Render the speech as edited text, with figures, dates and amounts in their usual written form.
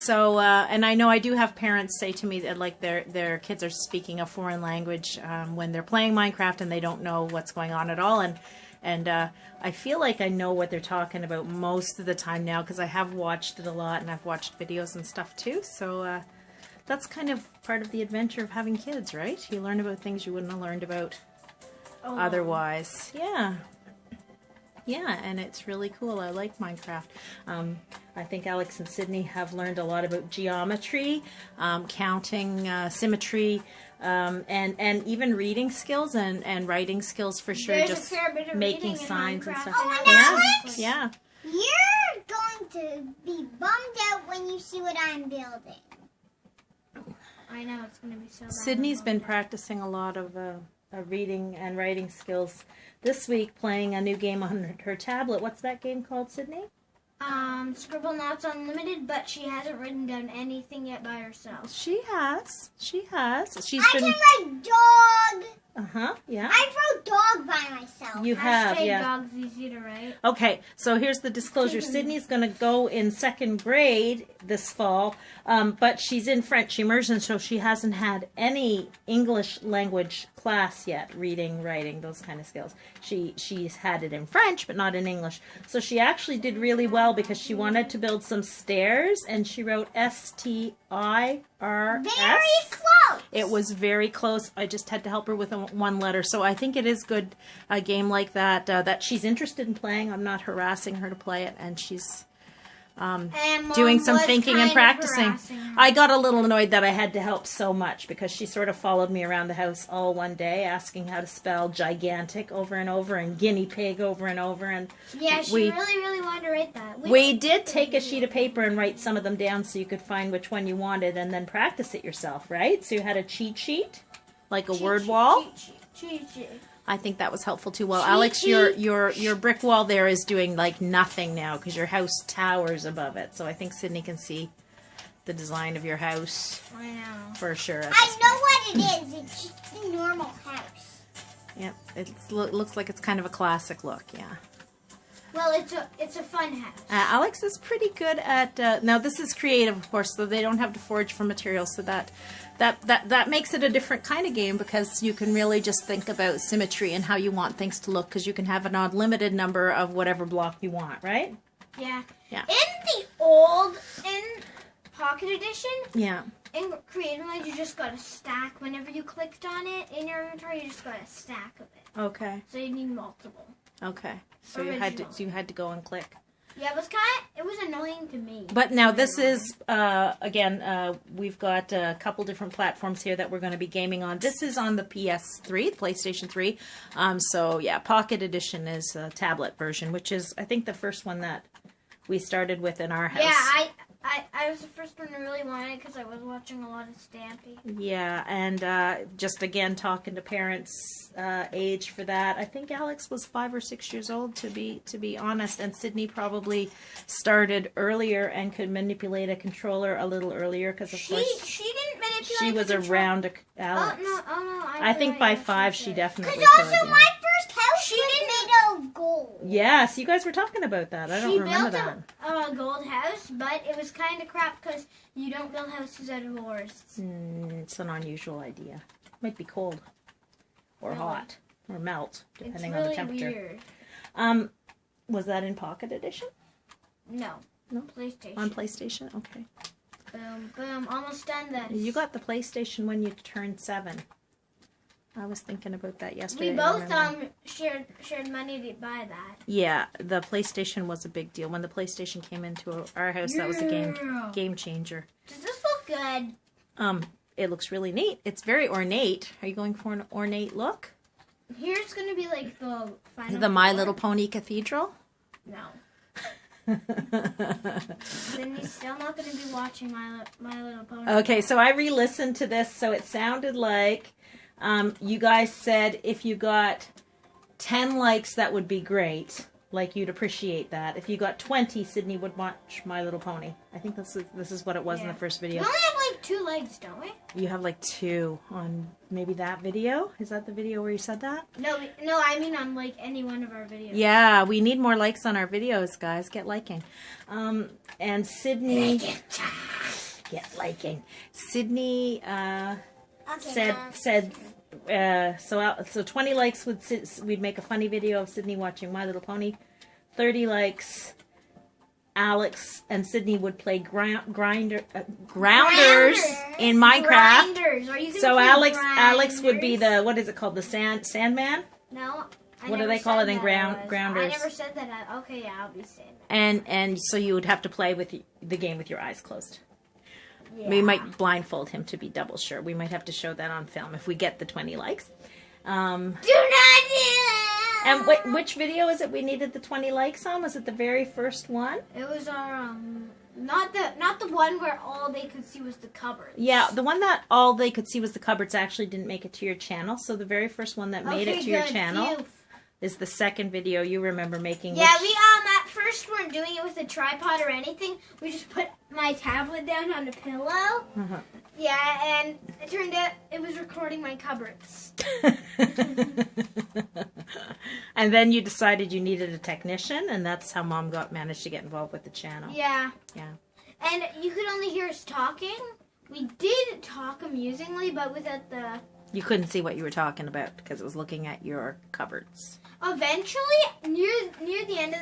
So, and I know I do have parents say to me that like their kids are speaking a foreign language when they're playing Minecraft and they don't know what's going on at all. And I feel like I know what they're talking about most of the time now because I have watched it a lot and I've watched videos and stuff too. So that's kind of part of the adventure of having kids, right? You learn about things you wouldn't have learned about otherwise. Yeah. Yeah, and it's really cool. I like Minecraft. I think Alex and Sydney have learned a lot about geometry, counting, symmetry, and even reading skills and writing skills for sure. There's just a fair bit of making reading in signs and Minecraft. stuff. Oh, and Yeah, Alex? yeah. You're going to be bummed out when you see what I'm building. I know, it's going to be so bad. Sydney's been practicing a lot of reading and writing skills this week, playing a new game on her tablet. What's that game called, Sydney? Scribble Knots Unlimited, but she hasn't written down anything yet by herself. She has. She's I been. can write dog. Yeah. I wrote dog by myself. You have, Hashtag yeah. dog's easy to write. Okay, so here's the disclosure. Sydney's going to go in 2nd grade this fall, but she's in French immersion, so she hasn't had any English language class yet, reading, writing, those kind of skills. She's had it in French, but not in English. So she actually did really well because she wanted to build some stairs, and she wrote STIRS. Very close. It was very close. I just had to help her with one letter. So I think it is good, a game like that, that she's interested in playing. I'm not harassing her to play it, and she's doing some thinking and practicing. I got a little annoyed that I had to help so much because she sort of followed me around the house all one day asking how to spell gigantic over and over and guinea pig over and over. And Yeah, she really wanted to write that. we did take a sheet of paper and write some of them down so you could find which one you wanted and then practice it yourself, right? So you had a cheat sheet, like a word wall. Cheat sheet. I think that was helpful too. Well, Cheat Alex, sheet. your brick wall there is doing like nothing now because your house towers above it. So I think Sydney can see the design of your house I know. for sure. I know what it is. It's just a normal house. Yep, it looks like it's kind of a classic look. Yeah. Well, it's a fun house. Alex is pretty good at. Now this is creative, of course, so they don't have to forage for materials. So that makes it a different kind of game because you can really just think about symmetry and how you want things to look because you can have an unlimited number of whatever block you want, right? Yeah. Yeah. In Pocket Edition, Yeah. in Creative Mode, you just got a stack. Whenever you clicked on it in your inventory, you just got a stack of it. Okay. So you need multiple. Okay. So you had to go and click. Yeah, it was annoying to me. But now this is again we've got a couple different platforms here that we're going to be gaming on. This is on the PS3, the PlayStation 3. So yeah, Pocket Edition is a tablet version, which is I think the first one that we started with in our house. Yeah, I was the first one to really want it because I was watching a lot of Stampy. Yeah, and just again talking to parents' age for that. I think Alex was 5 or 6 years old to be honest, and Sydney probably started earlier and could manipulate a controller a little earlier because of course She didn't manipulate. she was around Alex. Oh no! I think by 5 she definitely Because could. also Yeah. my first house was made of gold. Yes, you guys were talking about that. I don't remember that. She built a gold house, but it was kind of crap because you don't build houses out of ores. It's an unusual idea. Might be cold or Really? hot or melt depending It's on really the temperature. weird. Was that in Pocket Edition? No. No? PlayStation. On PlayStation? Okay. Boom, boom. Almost done this. You got the PlayStation when you turned 7. I was thinking about that yesterday. We both remember. shared money to buy that. Yeah, the PlayStation was a big deal. When the PlayStation came into our house, that was a Yeah. game changer. Does this look good? It looks really neat. It's very ornate. Are you going for an ornate look? Here's gonna be like the final. The My floor. Little Pony Cathedral? No. Then he's still not gonna be watching My Little Pony. Okay, so I re-listened to this, so it sounded like you guys said if you got 10 likes, that would be great. Like, you'd appreciate that. If you got 20, Sydney would watch My Little Pony. I think this is what it was in the first We video. only have like 2 legs, don't we? You have like 2 on maybe that video? Is that the video where you said that? No, I mean on like any one of our videos. Yeah, we need more likes on our videos, guys. Get liking. And Sydney... get liking. Sydney Okay. said so 20 likes we'd make a funny video of Sydney watching My Little Pony. 30 likes, Alex and Sydney would play grounders in Minecraft. Grinders. Are you gonna So play Alex would be grinders? the, what is it called, the Sandman? No. I What do never they call said it in that grounders? I never said that. Okay, yeah, I'll be saying that. And so you would have to play with the game with your eyes closed. Yeah. We might blindfold him to be double sure. We might have to show that on film if we get the 20 likes. Do not do that. And which video is it we needed the 20 likes on? Was it the very first one? It was our not the one where all they could see was the cupboard. Yeah, the one that all they could see was the cupboards actually didn't make it to your channel. So the very first one that made it to your channel is the second video you remember making. Yeah, we at first weren't doing it with a tripod or anything. We just put my tablet down on a pillow. Uh-huh. Yeah, and it turned out it was recording my cupboards. And then you decided you needed a technician, and that's how Mom managed to get involved with the channel. Yeah. Yeah. And you could only hear us talking. We did talk amusingly, but without the... You couldn't see what you were talking about because it was looking at your cupboards. Eventually, near the end of